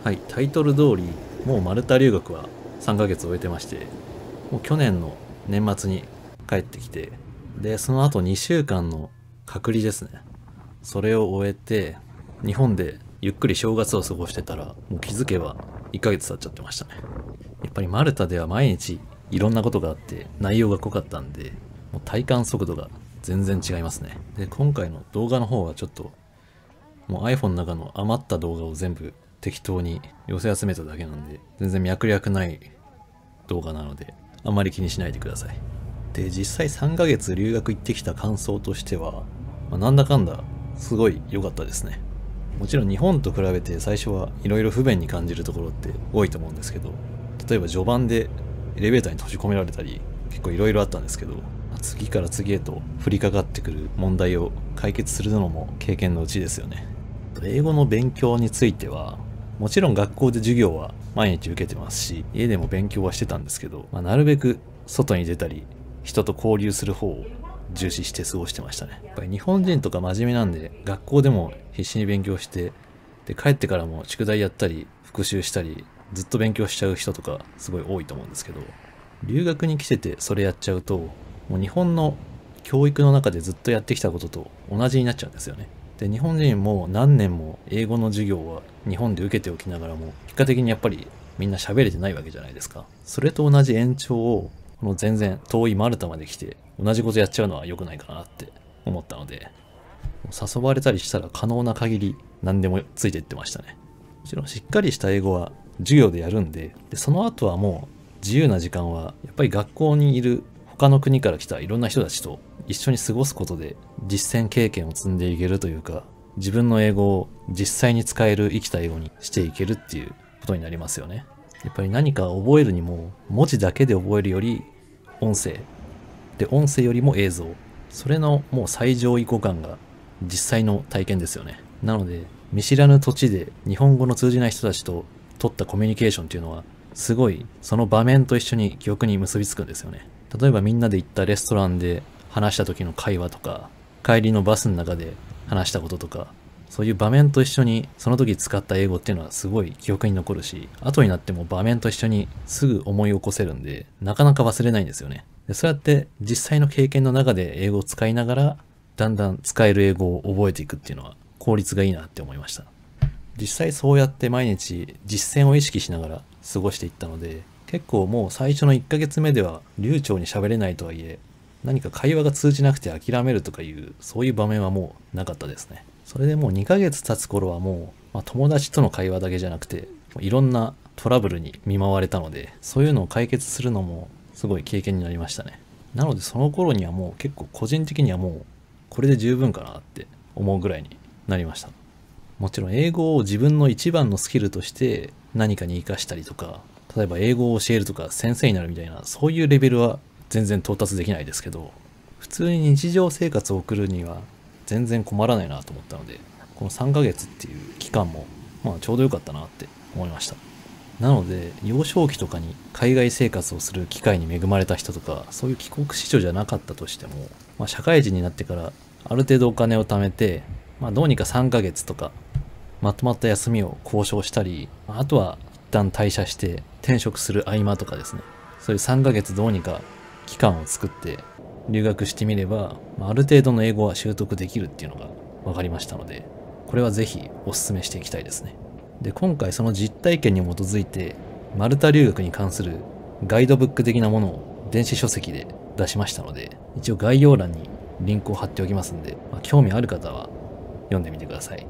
はい、タイトル通り、もうマルタ留学は3ヶ月終えてまして、もう去年の年末に帰ってきて、で、その後2週間の隔離ですね。それを終えて、日本でゆっくり正月を過ごしてたら、もう気づけば1ヶ月経っちゃってましたね。やっぱりマルタでは毎日いろんなことがあって内容が濃かったんで、もう体感速度が全然違いますね。で、今回の動画の方はちょっと、もう iPhone の中の余った動画を全部適当に寄せ集めただけなんで、全然脈略ない動画なので、あんまり気にしないでください。で、実際3ヶ月留学行ってきた感想としては、なんだかんだすごい良かったですね。もちろん日本と比べて最初はいろいろ不便に感じるところって多いと思うんですけど、例えば序盤でエレベーターに閉じ込められたり、結構いろいろあったんですけど、次から次へと降りかかってくる問題を解決するのも経験のうちですよね。英語の勉強については、もちろん学校で授業は毎日受けてますし、家でも勉強はしてたんですけど、なるべく外に出たり、人と交流する方を重視して過ごしてましたね。やっぱり日本人とか真面目なんで、学校でも必死に勉強して、で、帰ってからも宿題やったり、復習したり、ずっと勉強しちゃう人とかすごい多いと思うんですけど、留学に来ててそれやっちゃうと、もう日本の教育の中でずっとやってきたことと同じになっちゃうんですよね。で、日本人も何年も英語の授業は日本で受けておきながらも、結果的にやっぱりみんな喋れてないわけじゃないですか。それと同じ延長を、この全然遠いマルタまで来て、同じことやっちゃうのは良くないかなって思ったので、誘われたりしたら可能な限り何でもついていってましたね。もちろんしっかりした英語は授業でやるんで、その後はもう自由な時間はやっぱり学校にいる他の国から来たいろんな人たちと一緒に過ごすことで実践経験を積んでいけるというか、自分の英語を実際に使える生きた英語にしていけるっていうことになりますよね。やっぱり何か覚えるにも文字だけで覚えるより音声で、音声よりも映像、それのもう最上位互換が実際の体験ですよね。なので見知らぬ土地で日本語の通じない人たちと取ったコミュニケーションっていうのはすごいその場面と一緒に記憶に結びつくんですよね。例えばみんなで行ったレストランで話した時の会話とか、帰りのバスの中で話したこととか、そういう場面と一緒にその時使った英語っていうのはすごい記憶に残るし、後になっても場面と一緒にすぐ思い起こせるんで、なかなか忘れないんですよね。で、そうやって実際の経験の中で英語を使いながら、だんだん使える英語を覚えていくっていうのは効率がいいなって思いました。実際そうやって毎日実践を意識しながら過ごしていったので、結構もう最初の1ヶ月目では流暢に喋れないとはいえ、何か会話が通じなくて諦めるとかいうそういう場面はもうなかったですね。それでもう2ヶ月経つ頃はもう、友達との会話だけじゃなくて、いろんなトラブルに見舞われたので、そういうのを解決するのもすごい経験になりましたね。なのでその頃にはもう結構個人的にはもうこれで十分かなって思うぐらいになりました。もちろん英語を自分の一番のスキルとして何かに活かしたりとか、例えば英語を教えるとか先生になるみたいなそういうレベルは全然到達できないですけど、普通に日常生活を送るには全然困らないなと思ったので、この3ヶ月っていう期間もちょうど良かったなって思いました。なので幼少期とかに海外生活をする機会に恵まれた人とか、そういう帰国子女じゃなかったとしても、社会人になってからある程度お金を貯めて、どうにか3ヶ月とかまとまった休みを交渉したり、あとは一旦退社して転職する合間とかですね。そういう3ヶ月どうにか期間を作って留学してみれば、ある程度の英語は習得できるっていうのが分かりましたので、これはぜひお勧めしていきたいですね。で、今回その実体験に基づいて、マルタ留学に関するガイドブック的なものを電子書籍で出しましたので、一応概要欄にリンクを貼っておきますんで、興味ある方は読んでみてください。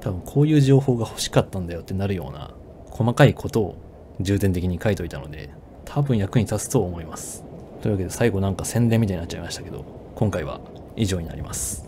多分こういう情報が欲しかったんだよってなるような細かいことを重点的に書いといたので、多分役に立つと思います。というわけで最後なんか宣伝みたいになっちゃいましたけど、今回は以上になります。